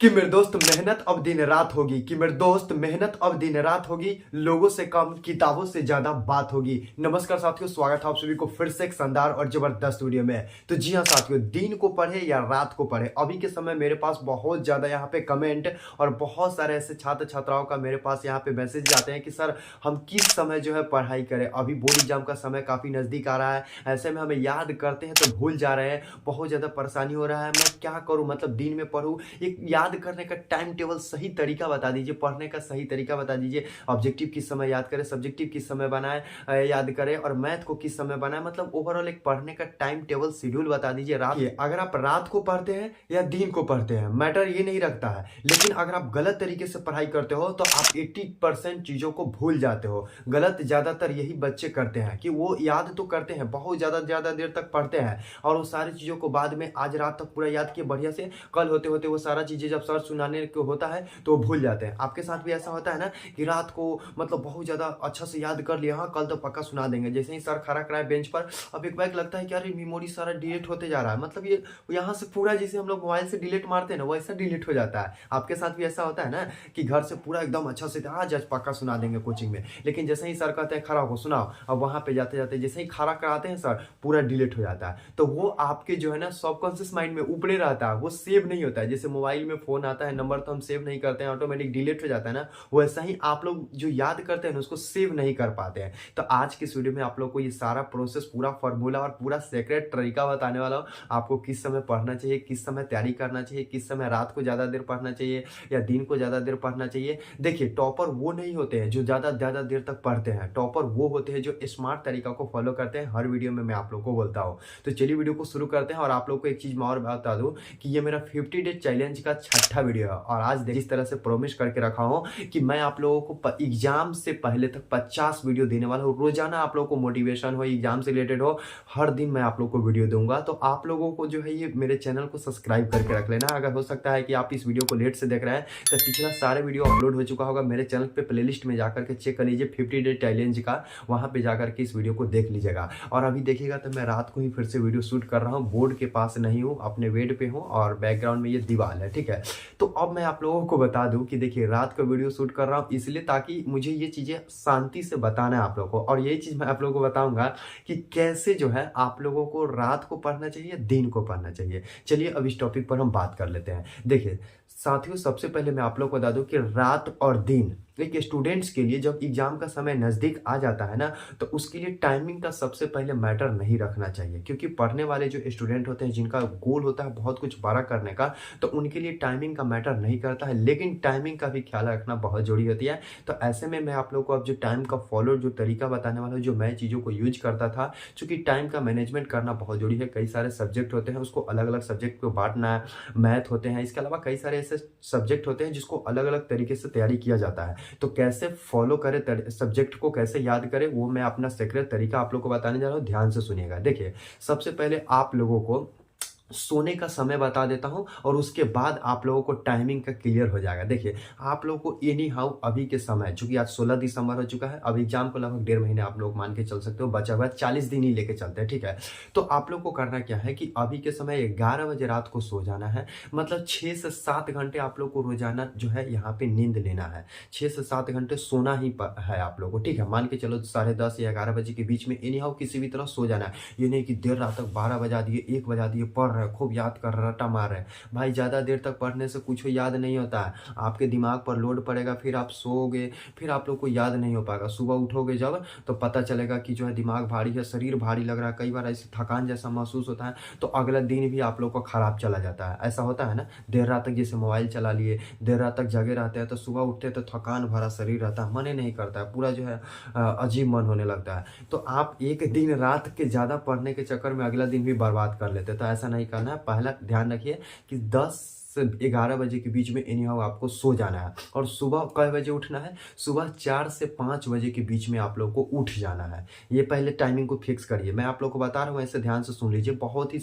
कि मेरे दोस्त मेहनत अब दिन रात होगी, कि मेरे दोस्त मेहनत अब दिन रात होगी, लोगों से कम किताबों से ज्यादा बात होगी। नमस्कार साथियों, स्वागत है आप सभी को फिर से एक शानदार और जबरदस्त वीडियो में। तो जी हाँ साथियों, दिन को पढ़े या रात को पढ़े, अभी के समय मेरे पास बहुत ज्यादा यहाँ पे कमेंट और बहुत सारे ऐसे छात्र छात्राओं का मेरे पास यहाँ पे मैसेज आते हैं कि सर हम किस समय जो है पढ़ाई करें। अभी बोर्ड एग्जाम का समय काफी नजदीक आ रहा है, ऐसे में हमें याद करते हैं तो भूल जा रहे हैं, बहुत ज्यादा परेशानी हो रहा है। मैं क्या करूं, मतलब दिन में पढूं, एक याद करने का टाइम टेबल, सही तरीका बता दीजिए, पढ़ने का सही तरीका बता दीजिए। ऑब्जेक्टिव किस समय याद करें, सब्जेक्टिव किस समय बनाए याद करें, और मैथ को किस समय बनाए, मतलब ओवरऑल एक पढ़ने का टाइम टेबल शेड्यूल बता दीजिए। रात अगर आप रात को पढ़ते हैं या दिन को पढ़ते हैं मैटर ये नहीं रखता है, लेकिन अगर आप गलत तरीके से पढ़ाई करते हो तो आप 80% चीजों को भूल जाते हो। गलत ज्यादातर यही बच्चे करते हैं कि वो याद तो करते हैं, बहुत ज्यादा देर तक पढ़ते हैं और वो सारी चीजों को बाद में आज रात तक पूरा याद किए बढ़िया से, कल होते होते वो सारा चीजें जब सर सुनाने को होता है तो वो भूल जाते हैं। आपके साथ भी ऐसा होता है ना कि रात को मतलब बहुत ज्यादा अच्छा से याद कर लिया, हाँ कल तो पक्का सुना देंगे, जैसे ही सर खड़ा कराए बेंच पर, अब एक बैग लगता है कि अरे मेमोरी सारा डिलीट होते जा रहा है, मतलब ये यहाँ से पूरा जैसे हम लोग मोबाइल से डिलीट मारते हैं ना वैसा डिलीट हो जाता है। आपके साथ भी ऐसा होता है ना कि घर से पूरा एकदम अच्छा से आज आज पक्का सुना देंगे कोचिंग में, लेकिन जैसे ही सर कहते हैं खड़ा हो सुनाओ, अब वहां पे जाते जाते जैसे ही खड़ा कराते हैं सर पूरा डिलीट हो जाता है। तो वो आपके जो है ना सबकॉन्शियस माइंड में ऊपरे रहता है, वो सेव नहीं होता है। जैसे मोबाइल में फोन आता है नंबर तो हम सेव नहीं करते हैं, ऑटोमेटिक डिलीट हो जाता है ना, वैसा ही आप लोग जो याद करते हैं ना उसको सेव नहीं कर पाते हैं। तो आज के इस वीडियो में आप लोग को ये सारा प्रोसेस, पूरा फॉर्मूला और पूरा सीक्रेट तरीका बताने वाला हूँ। आपको किस समय पढ़ना चाहिए, किस समय तैयारी करना चाहिए, किस समय रात को ज्यादा देर पढ़ना चाहिए या दिन को ज्यादा देर पढ़ना चाहिए। देखिए टॉपर वो नहीं होते हैं जो ज्यादा देर तक पढ़ते हैं, टॉपर वो होते हैं जो स्मार्ट तरीका को फॉलो करते हैं। हर वीडियो में मैं आप लोग को बोलता हूँ। तो चलिए वीडियो को शुरू करते हैं। और आप लोग को एक चीज मैं और बता दूं कि ये मेरा 50 डे चैलेंज का छठा वीडियो है और आज जिस तरह से प्रॉमिस करके रखा हूं कि मैं आप लोगों को एग्जाम से पहले तक 50 वीडियो देने वाला हूं। रोजाना आप लोगों को मोटिवेशन हो, एग्जाम से रिलेटेड हो, हर दिन मैं आप लोग को वीडियो दूंगा। तो आप लोगों को जो है ये मेरे चैनल को सब्सक्राइब करके रख लेना। अगर हो सकता है कि आप इस वीडियो को लेट से देख रहे हैं तो पिछला सारे वीडियो अपलोड हो चुका होगा मेरे चैनल पे, प्लेलिस्ट में जाकर के चेक कर लीजिए 50 डे चैलेंज का, वहां पे जाकर के इस वीडियो को देख लीजिएगा। और अभी देखिएगा तो मैं रात को ही फिर से वीडियो शूट कर रहा हूँ, बोर्ड के पास नहीं हूँ, अपने बेड पे हूँ और बैकग्राउंड में ये दीवार है, ठीक है। तो अब मैं आप लोगों को बता दूं कि देखिए रात को वीडियो शूट कर रहा हूँ इसलिए ताकि मुझे ये चीजें शांति से बताना है आप लोगों को, और यही चीज मैं आप लोगों को बताऊंगा कि कैसे जो है आप लोगों को रात को पढ़ना चाहिए, दिन को पढ़ना चाहिए। चलिए अब इस टॉपिक पर हम बात कर लेते हैं। देखिए साथियों, सबसे पहले मैं आप लोगों को बता दूं कि रात और दिन एक स्टूडेंट्स के लिए जब एग्जाम का समय नजदीक आ जाता है ना तो उसके लिए टाइमिंग का सबसे पहले मैटर नहीं रखना चाहिए, क्योंकि पढ़ने वाले जो स्टूडेंट होते हैं जिनका गोल होता है बहुत कुछ बड़ा करने का, तो उनके लिए टाइमिंग का मैटर नहीं करता है, लेकिन टाइमिंग का भी ख्याल रखना बहुत जरूरी होती है। तो ऐसे में मैं आप लोग को अब जो टाइम का फॉलो जो तरीका बताने वाला हूँ, जो मैं चीज़ों को यूज करता था, चूंकि टाइम का मैनेजमेंट करना बहुत जरूरी है। कई सारे सब्जेक्ट होते हैं उसको अलग अलग सब्जेक्ट को बांटना है, मैथ होते हैं, इसके अलावा कई सारे ऐसे सब्जेक्ट होते हैं जिसको अलग अलग तरीके से तैयारी किया जाता है। तो कैसे फॉलो करें, सब्जेक्ट को कैसे याद करें, वो मैं अपना सीक्रेट तरीका आप लोग को बताने जा रहा हूँ, ध्यान से सुनिएगा। देखिए सबसे पहले आप लोगों को सोने का समय बता देता हूं और उसके बाद आप लोगों को टाइमिंग का क्लियर हो जाएगा। देखिए आप लोगों को एनी हाउ अभी के समय, चूंकि आज 16 दिसंबर हो चुका है, अब एग्जाम को लगभग 1.5 महीने आप लोग मान के चल सकते हो, बचा हुआ 40 दिन ही लेके चलते हैं, ठीक है। तो आप लोग को करना क्या है कि अभी के समय 11 बजे रात को सो जाना है, मतलब 6 से 7 घंटे आप लोग को रोजाना जो है यहाँ पे नींद लेना है। 6 से 7 घंटे सोना ही है आप लोग को, ठीक है। मान के चलो 10:30 या 11 बजे के बीच में एनी हाउ किसी भी तरह सो जाना है। ये नहीं कि देर रात तक 12 बजा दिए, 1 बजा दिए, पढ़ रहे खूब याद कर रहे, रट्टा मार रहे। भाई ज्यादा देर तक पढ़ने से कुछ याद नहीं होता है, आपके दिमाग पर लोड पड़ेगा, फिर आप सोओगे, फिर आप लोग को याद नहीं हो पाएगा। सुबह उठोगे जब तो पता चलेगा कि जो है दिमाग भारी है, शरीर भारी लग रहा है, कई बार ऐसे थकान जैसा महसूस होता है, तो अगला दिन भी आप लोग को खराब चला जाता है। ऐसा होता है ना, देर रात तक जैसे मोबाइल चला लिए, देर रात तक जगे रहते हैं, तो सुबह उठते तो थकान भरा शरीर रहता है, मन ही नहीं करता है, पूरा जो है अजीब मन होने लगता है। तो आप एक दिन रात के ज्यादा पढ़ने के चक्कर में अगला दिन भी बर्बाद कर लेते हैं, तो ऐसा नहीं करना है। पहला ध्यान रखिए कि 10 से 11 बजे के बीच में एनी हाउ आपको सो जाना है, और सुबह कई बजे उठना है, सुबह 4 से 5 बजे के बीच में आप लोग को उठ जाना है। ये पहले टाइमिंग को फिक्स करिए, मैं आप लोग को बता रहा हूँ, ऐसे ध्यान से सुन लीजिए, बहुत ही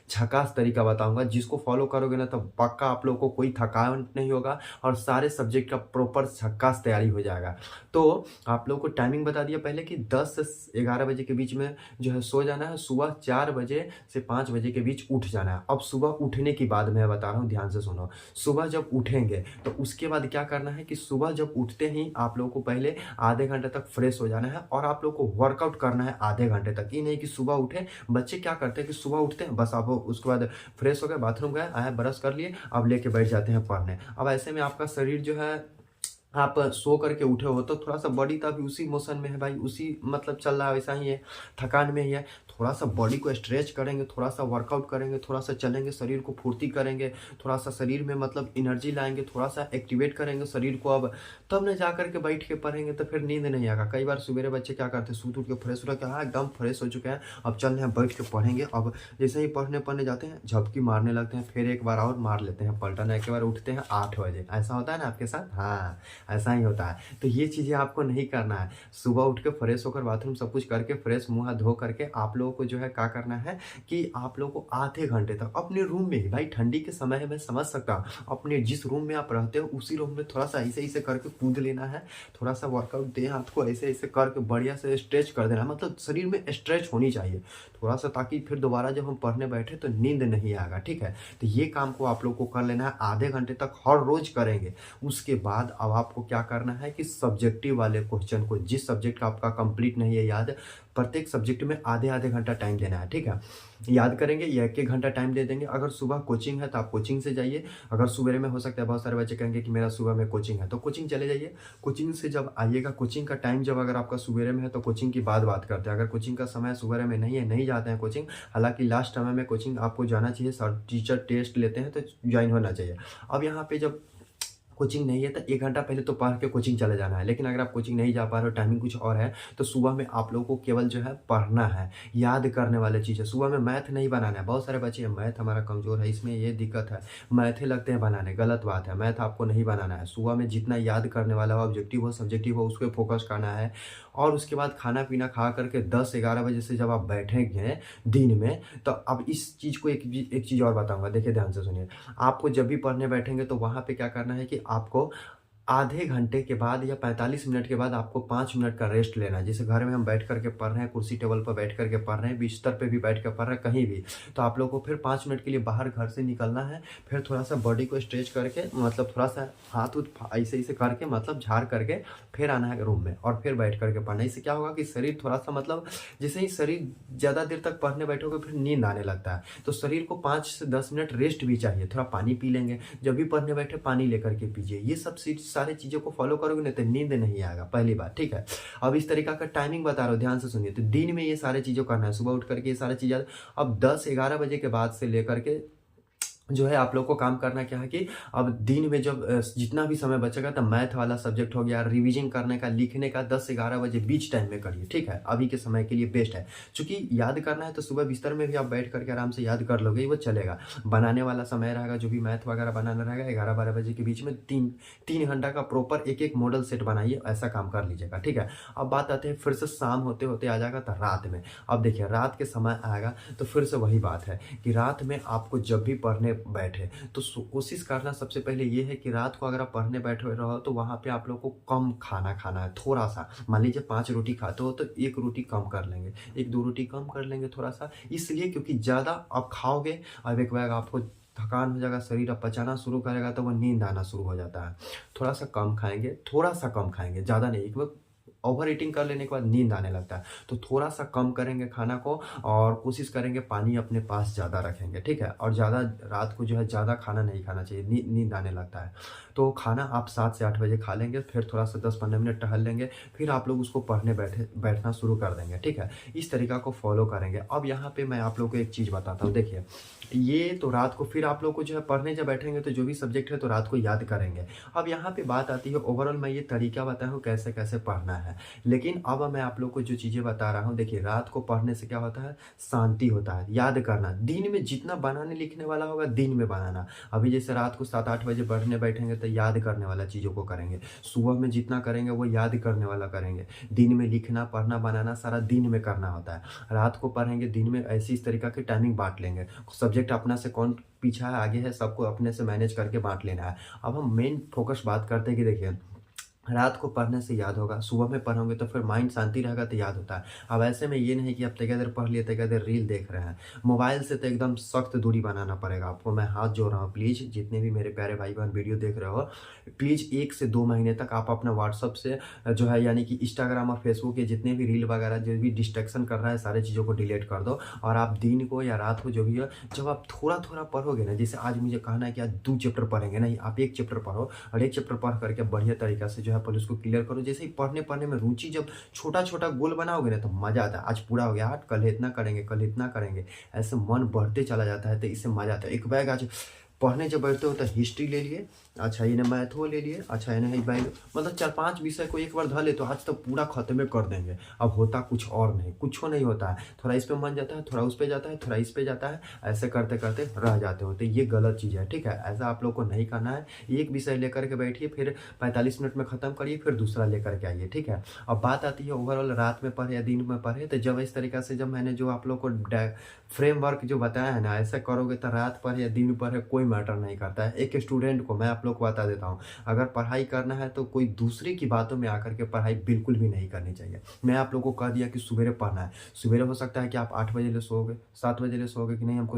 झकास तरीका बताऊंगा, जिसको फॉलो करोगे ना तो पक्का आप लोग को कोई थकान नहीं होगा और सारे सब्जेक्ट का प्रॉपर झकास तैयारी हो जाएगा। तो आप लोग को टाइमिंग बता दिया पहले कि 10 से 11 बजे के बीच में जो है सो जाना है, सुबह 4 बजे से 5 बजे के बीच उठ जाना है। अब सुबह उठने की बाद मैं बता रहा हूँ, ध्यान से से सुनो। सुबह जब उठेंगे तो उसके बाद क्या करना है कि सुबह जब उठते ही आप लोगों को पहले आधे घंटे तक फ्रेश हो जाना है और आप लोग को वर्कआउट करना है आधे घंटे तक। ये नहीं कि सुबह उठे, बच्चे क्या करते हैं कि सुबह उठते हैं बस, आप उसके बाद फ्रेश हो गए, बाथरूम गए, आए, ब्रश कर लिए, अब लेके बैठ जाते हैं पढ़ने। अब ऐसे में आपका शरीर जो है, आप सो करके उठे हो तो थोड़ा सा बॉडी तो अभी उसी मोशन में है भाई, उसी मतलब चल रहा है, वैसा ही है, थकान में ही है। थोड़ा सा बॉडी को स्ट्रेच करेंगे, थोड़ा सा वर्कआउट करेंगे, थोड़ा सा चलेंगे, शरीर को फुर्ती करेंगे, थोड़ा सा शरीर में मतलब एनर्जी लाएंगे, थोड़ा सा एक्टिवेट करेंगे शरीर को। अब तब न जा करके बैठ के पढ़ेंगे तो फिर नींद नहीं आएगा। कई बार सवेरे बच्चे क्या करते हैं, सूत उठ के फ्रेश हो के, हाँ एकदम फ्रेश हो चुके हैं, अब चल रहे हैं बैठ के पढ़ेंगे। अब जैसे ही पढ़ने जाते हैं झपकी मारने लगते हैं, फिर एक बार और मार लेते हैं पलटन, एक बार उठते हैं 8 बजे। ऐसा होता है ना आपके साथ? हाँ, ऐसा ही होता है। तो ये चीज़ें आपको नहीं करना है। सुबह उठ के फ्रेश होकर बाथरूम सब कुछ करके फ्रेश मुँह हाथ धो करके आप लोगों को जो है क्या करना है कि आप लोगों को आधे घंटे तक अपने रूम में ही, भाई ठंडी के समय है मैं समझ सकता हूँ, अपने जिस रूम में आप रहते हो उसी रूम में थोड़ा सा ऐसे ऐसे करके कूद लेना है, थोड़ा सा वर्कआउट दे हाथ को ऐसे ऐसे करके बढ़िया से स्ट्रेच कर देना, मतलब शरीर में स्ट्रेच होनी चाहिए थोड़ा सा, ताकि फिर दोबारा जब हम पढ़ने बैठे तो नींद नहीं आएगा। ठीक है, तो ये काम को आप लोग को कर लेना है, आधे घंटे तक हर रोज करेंगे। उसके बाद अब आपको क्या करना है कि सब्जेक्टिव वाले क्वेश्चन को, जिस सब्जेक्ट का आपका कंप्लीट नहीं है याद, प्रत्येक सब्जेक्ट में आधे आधे घंटा टाइम देना है। ठीक है, याद करेंगे या एक घंटा टाइम दे देंगे। अगर सुबह कोचिंग है तो आप कोचिंग से जाइए, अगर सवेरे में हो सकता है, बहुत सारे बच्चे कहेंगे कि मेरा सुबह में कोचिंग है तो कोचिंग चले जाइए। कोचिंग से जब आइएगा, कोचिंग का टाइम जब अगर आपका सवेरे में है तो कोचिंग की बात करते हैं। अगर कोचिंग का समय सवेरे में नहीं है, नहीं जाते हैं कोचिंग, हालांकि लास्ट समय में कोचिंग आपको जाना चाहिए, सर टीचर टेस्ट लेते हैं तो ज्वाइन होना चाहिए। अब यहाँ पे जब कोचिंग नहीं है तो 1 घंटा पहले तो पढ़ के कोचिंग चले जाना है। लेकिन अगर आप कोचिंग नहीं जा पा रहे हो, टाइमिंग कुछ और है, तो सुबह में आप लोगों को केवल जो है पढ़ना है, याद करने वाले चीज़ है। सुबह में मैथ नहीं बनाना है। बहुत सारे बच्चे हैं मैथ हमारा कमज़ोर है, इसमें ये दिक्कत है, मैथे लगते हैं बनाने, गलत बात है। मैथ आपको नहीं बनाना है। सुबह में जितना याद करने वाला हो, ऑब्जेक्टिव हो सब्जेक्टिव हो, उस पर फोकस करना है। और उसके बाद खाना पीना खा करके 10-11 बजे से जब आप बैठेंगे दिन में, तो अब इस चीज़ को एक चीज़ और बताऊँगा, देखिए ध्यान से सुनिए। आपको जब भी पढ़ने बैठेंगे तो वहाँ पे क्या करना है कि आपको आधे घंटे के बाद या 45 मिनट के बाद आपको 5 मिनट का रेस्ट लेना है। जैसे घर में हम बैठ करके पढ़ रहे हैं, कुर्सी टेबल पर बैठ करके पढ़ रहे हैं, बिस्तर पे भी बैठ कर पढ़ रहे हैं, कहीं भी, तो आप लोगों को फिर 5 मिनट के लिए बाहर घर से निकलना है। फिर थोड़ा सा बॉडी को स्ट्रेच करके, मतलब थोड़ा सा हाथ उठ ऐसे ऐसे करके, मतलब झाड़ करके फिर आना है रूम में और फिर बैठ करके पढ़ना। इससे क्या होगा कि शरीर थोड़ा सा, मतलब जैसे ही शरीर ज़्यादा देर तक पढ़ने बैठोगे फिर नींद आने लगता है, तो शरीर को 5 से 10 मिनट रेस्ट भी चाहिए। थोड़ा पानी पी लेंगे, जब भी पढ़ने बैठे पानी लेकर के पीजिए। ये सब सारी चीज़ों को फॉलो करोगे नहीं तो नींद नहीं आएगा, पहली बात। ठीक है, अब इस तरीका का टाइमिंग बता रहा हूँ, ध्यान से सुनिए। तो दिन में ये सारी चीज़ें करना है, सुबह उठ करके ये सारी चीज़ें। अब 10-11 बजे के बाद से लेकर के जो है आप लोग को काम करना क्या है कि अब दिन में जब जितना भी समय बचेगा, तो मैथ वाला सब्जेक्ट हो गया, रिवीजन करने का, लिखने का 10 से 11 बजे बीच टाइम में करिए। ठीक है, अभी के समय के लिए बेस्ट है। क्योंकि याद करना है तो सुबह बिस्तर में भी आप बैठ करके आराम से याद कर लोगे, वो चलेगा। बनाने वाला समय रहेगा, जो भी मैथ वगैरह बनाना रहेगा, 11-12 बजे के बीच में 3 घंटा का प्रॉपर एक मॉडल सेट बनाइए, ऐसा काम कर लीजिएगा। ठीक है, अब बात आते हैं फिर से शाम होते होते आ जाएगा तो रात में। अब देखिए रात के समय आएगा तो फिर से वही बात है कि रात में आपको जब भी पढ़ने बैठे तो कोशिश करना सबसे पहले ये है कि रात को अगर आप पढ़ने बैठे रहो तो वहाँ पे आप लोग को कम खाना खाना है, थोड़ा सा। मान लीजिए 5 रोटी खाते हो तो 1 रोटी कम कर लेंगे, 1-2 रोटी कम कर लेंगे थोड़ा सा, इसलिए क्योंकि ज़्यादा आप खाओगे और एक बार आपको थकान हो जाएगा, शरीर अब पचाना शुरू करेगा तो वो नींद आना शुरू हो जाता है। थोड़ा सा कम खाएंगे, थोड़ा सा कम खाएंगे, ज़्यादा नहीं। एक बार ओवर ईटिंग कर लेने के बाद नींद आने लगता है, तो थोड़ा सा कम करेंगे खाना को और कोशिश करेंगे पानी अपने पास ज़्यादा रखेंगे। ठीक है, और ज़्यादा रात को जो है ज़्यादा खाना नहीं खाना चाहिए, नींद आने लगता है। तो खाना आप 7 से 8 बजे खा लेंगे, फिर थोड़ा सा 10-15 मिनट टहल लेंगे, फिर आप लोग उसको पढ़ने बैठना शुरू कर देंगे। ठीक है, इस तरीका को फॉलो करेंगे। अब यहाँ पे मैं आप लोग को एक चीज़ बताता हूँ, देखिए ये तो रात को फिर आप लोग को जो है पढ़ने जब बैठेंगे तो जो भी सब्जेक्ट है तो रात को याद करेंगे। अब यहाँ पे बात आती है, ओवरऑल मैं ये तरीका बताया हूँ कैसे कैसे पढ़ना है, लेकिन अब मैं आप लोग को जो चीज़ें बता रहा हूँ, देखिए रात को पढ़ने से क्या होता है, शांति होता है, याद करना। दिन में जितना बनाने लिखने वाला होगा दिन में बनाना। अभी जैसे रात को 7-8 बजे पढ़ने बैठेंगे तो याद करने वाला चीज़ों को करेंगे, सुबह में जितना करेंगे वो याद करने वाला करेंगे। दिन में लिखना पढ़ना बनाना सारा दिन में करना होता है, रात को पढ़ेंगे दिन में। ऐसी इस तरीका की टाइमिंग बांट लेंगे, सब्जेक्ट अपना से कौन पीछा है आगे है सबको अपने से मैनेज करके बांट लेना है। अब हम मेन फोकस बात करते हैं कि देखिए रात को पढ़ने से याद होगा, सुबह में पढ़ोगे तो फिर माइंड शांति रहेगा तो याद होता है। अब ऐसे में ये नहीं कि आप तनिक देर पढ़ लिए, तनिक देर रील देख रहे हैं। मोबाइल से तो एकदम सख्त दूरी बनाना पड़ेगा आपको। मैं हाथ जोड़ रहा हूँ, प्लीज़ जितने भी मेरे प्यारे भाई बहन वीडियो देख रहे हो, प्लीज़ 1 से 2 महीने तक आप अपना व्हाट्सअप से जो है यानी कि इंस्टाग्राम और फेसबुक के जितने भी रील वगैरह जो भी डिस्ट्रैक्शन कर रहा है, सारी चीज़ों को डिलीट कर दो। और आप दिन को या रात को जो भी है, जब आप थोड़ा-थोड़ा पढ़ोगे ना, जैसे आज मुझे कहना है कि आज 2 चैप्टर पढ़ेंगे, नहीं आप 1 चैप्टर पढ़ो और 1 चैप्टर पढ़ करके बढ़िया तरीका से जो है पहले उसको क्लियर करो। जैसे ही पढ़ने में रुचि जब छोटा-छोटा गोल बनाओगे ना तो मज़ा आता है। आज पूरा हो गया, आज कल इतना करेंगे, कल इतना करेंगे, ऐसे मन बढ़ते चला जाता है, तो इससे मज़ा आता है। एक बैग आज पढ़ने जब बैठते हो तो हिस्ट्री ले लिए, अच्छा इन्हें मैथ वो ले लिए, अच्छा इन्हें बैग, मतलब 4-5 विषय को एक बार धर ले तो आज तो पूरा खत्म कर देंगे। अब होता कुछ और नहीं, कुछ नहीं होता है, थोड़ा इस पे मन जाता है, थोड़ा उस पे जाता है, थोड़ा इस पे जाता है, ऐसे करते करते रह जाते हो। तो ये गलत चीज़ है, ठीक है। ऐसा आप लोग को नहीं करना है। एक विषय लेकर के बैठिए, फिर 45 मिनट में ख़त्म करिए, फिर दूसरा लेकर के आइए, ठीक है। अब बात आती है ओवरऑल रात में पढ़े या दिन में पढ़े, तो जब इस तरीक़ा से जब मैंने जो आप लोग को फ्रेमवर्क जो बताया है ना, ऐसा करोगे तो रात पढ़े या दिन पढ़े कोई मैटर नहीं करता है। एक स्टूडेंट को मैं आप लोग को बता देता हूँ, अगर पढ़ाई करना है तो कोई दूसरे की बातों में आकर के पढ़ाई बिल्कुल भी नहीं करनी चाहिए। मैं आप लोगों को कह दिया कि सवेरे पढ़ना है, सवेरे हो सकता है कि आप 8 बजे ले सोओगे, 7 बजे ले सोओगे कि नहीं हमको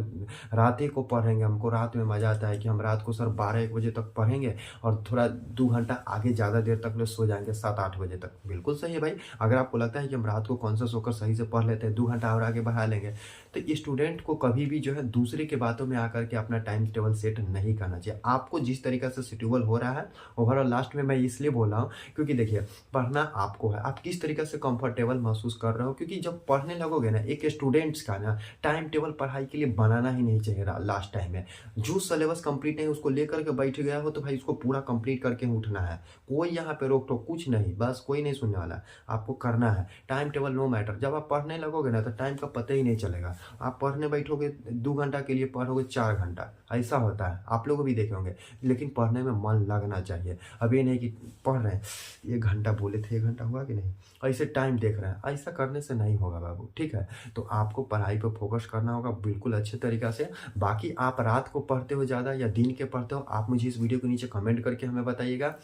रात ही को पढ़ेंगे, हमको रात में मज़ा आता है कि हम रात को सर 12-1 बजे तक पढ़ेंगे और थोड़ा 2 घंटा आगे ज़्यादा देर तक ले सो जाएंगे 7-8 बजे तक। बिल्कुल सही है भाई। अगर आपको लगता है कि हम रात को कॉन्शियस होकर सही से पढ़ लेते हैं, 2 घंटा और आगे बढ़ा लेंगे, तो स्टूडेंट को कभी भी जो है दूसरे के बातों में आकर के अपना टाइम टेबल सेट नहीं करना चाहिए। आपको जिस तरीक़े से शेड्यूल हो रहा है, ओवरऑल लास्ट में मैं इसलिए बोल रहा हूँ क्योंकि देखिए पढ़ना आपको है, आप किस तरीके से कंफर्टेबल महसूस कर रहे हो। क्योंकि जब पढ़ने लगोगे ना, एक स्टूडेंट्स का ना टाइम टेबल पढ़ाई के लिए बनाना ही नहीं चाहिए। लास्ट टाइम में जो सिलेबस कंप्लीट नहीं उसको लेकर के बैठ गया हो तो भाई उसको पूरा कंप्लीट करके उठना है। कोई यहाँ पे रोक टोक कुछ नहीं, बस कोई नहीं सुनने वाला, आपको करना है। Time table no matter. जब आप पढ़ने लगोगे ना तो टाइम का पता ही नहीं चलेगा। आप पढ़ने बैठोगे 2 घंटा के लिए पढ़ोगे 4 घंटा, ऐसा होता है, आप लोग भी देखे होंगे। लेकिन पढ़ने में मन लगना चाहिए। अब ये नहीं कि पढ़ रहे हैं 1 घंटा बोले थे, 1 घंटा हुआ कि नहीं, ऐसे टाइम देख रहे हैं, ऐसा करने से नहीं होगा बाबू, ठीक है। तो आपको पढ़ाई पर फोकस करना होगा बिल्कुल अच्छे तरीक़ा से। बाकी आप रात को पढ़ते हो ज़्यादा या दिन के पढ़ते हो, आप मुझे इस वीडियो के नीचे कमेंट करके हमें बताइएगा।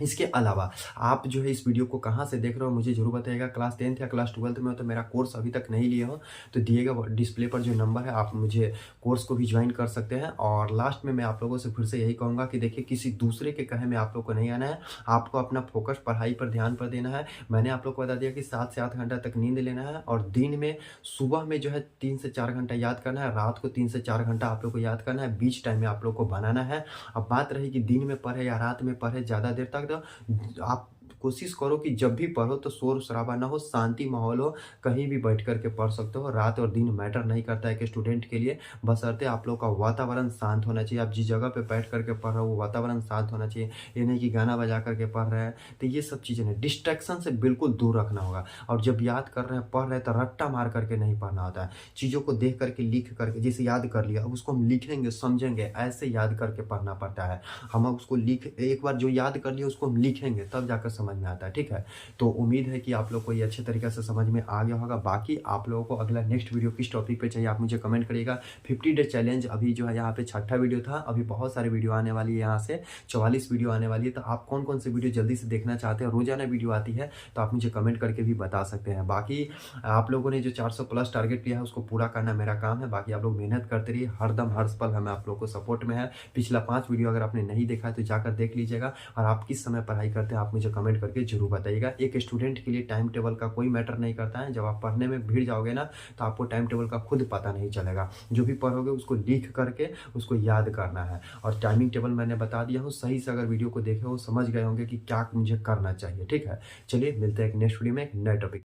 इसके अलावा आप जो है इस वीडियो को कहाँ से देख रहे हो मुझे ज़रूर बताइएगा। क्लास 10th या क्लास 12th में हो तो मेरा कोर्स अभी तक नहीं लिए हो तो दिएगा डिस्प्ले पर जो नंबर है, आप मुझे कोर्स को भी ज्वाइन कर सकते हैं। और लास्ट में मैं आप लोगों से फिर से यही कहूँगा कि देखिए किसी दूसरे के कहे में आप लोग को नहीं आना है, आपको अपना फोकस पढ़ाई पर ध्यान पर देना है। मैंने आप लोग को बता दिया कि 7 से 8 घंटा तक नींद लेना है और दिन में सुबह में जो है 3 से 4 घंटा याद करना है, रात को 3 से 4 घंटा आप लोग को याद करना है, बीच टाइम में आप लोग को बनाना है। अब बात रही कि दिन में पढ़े या रात में पढ़े ज़्यादा देर तक, तो आप कोशिश करो कि जब भी पढ़ो तो शोर शराबा ना हो, शांति माहौल हो, कहीं भी बैठ कर के पढ़ सकते हो। रात और दिन मैटर नहीं करता है कि स्टूडेंट के लिए, बशर्ते आप लोग का वातावरण शांत होना चाहिए। आप जिस जगह पे बैठ करके पढ़ रहे हो वो वातावरण शांत होना चाहिए। ये नहीं कि गाना बजा करके पढ़ रहे हैं, तो ये सब चीज़ें नहीं, डिस्ट्रैक्शन से बिल्कुल दूर रखना होगा। और जब याद कर रहे हैं पढ़ रहे हैं तो रट्टा मार करके नहीं पढ़ना होता है। चीज़ों को देख करके लिख करके, जैसे याद कर लिया अब उसको हम लिखेंगे समझेंगे, ऐसे याद करके पढ़ना पड़ता है। हम उसको एक बार जो याद कर लिया उसको हम लिखेंगे तब जाकर समझ में आता है, ठीक है। तो उम्मीद है कि आप लोग को ये अच्छे तरीके से समझ में आ गया होगा। बाकी आप लोगों को अगला नेक्स्ट वीडियो किस टॉपिक पे चाहिए आप मुझे कमेंट करिएगा। 50 डे चैलेंज अभी जो है यहाँ पे 6ठा वीडियो था, अभी बहुत सारी वीडियो आने वाली है, यहाँ से 44 वीडियो आने वाली है। तो आप कौन कौन सी वीडियो जल्दी से देखना चाहते हैं, रोजाना वीडियो आती है तो आप मुझे कमेंट करके भी बता सकते हैं। बाकी आप लोगों ने जो 400+ टारगेट लिया है उसको पूरा करना मेरा काम है। बाकी आप लोग मेहनत करते रहिए, हरदम हर पल हमें आप लोग को सपोर्ट में है। पिछला 5 वीडियो अगर आपने नहीं देखा है तो जाकर देख लीजिएगा। और आप किस समय पढ़ाई करते हैं आप मुझे कमेंट करके जरूर बताइएगा। एक स्टूडेंट के लिए टाइम टेबल का कोई मैटर नहीं करता है। जब आप पढ़ने में भीड़ जाओगे ना तो आपको टाइम टेबल का खुद पता नहीं चलेगा। जो भी पढ़ोगे उसको लिख करके उसको याद करना है। और टाइमिंग टेबल मैंने बता दिया हूँ, सही से अगर वीडियो को देखे हो समझ गए होंगे कि क्या मुझे करना चाहिए, ठीक है। चलिए मिलते हैं एक नेक्स्ट वीडियो में एक नए टॉपिक।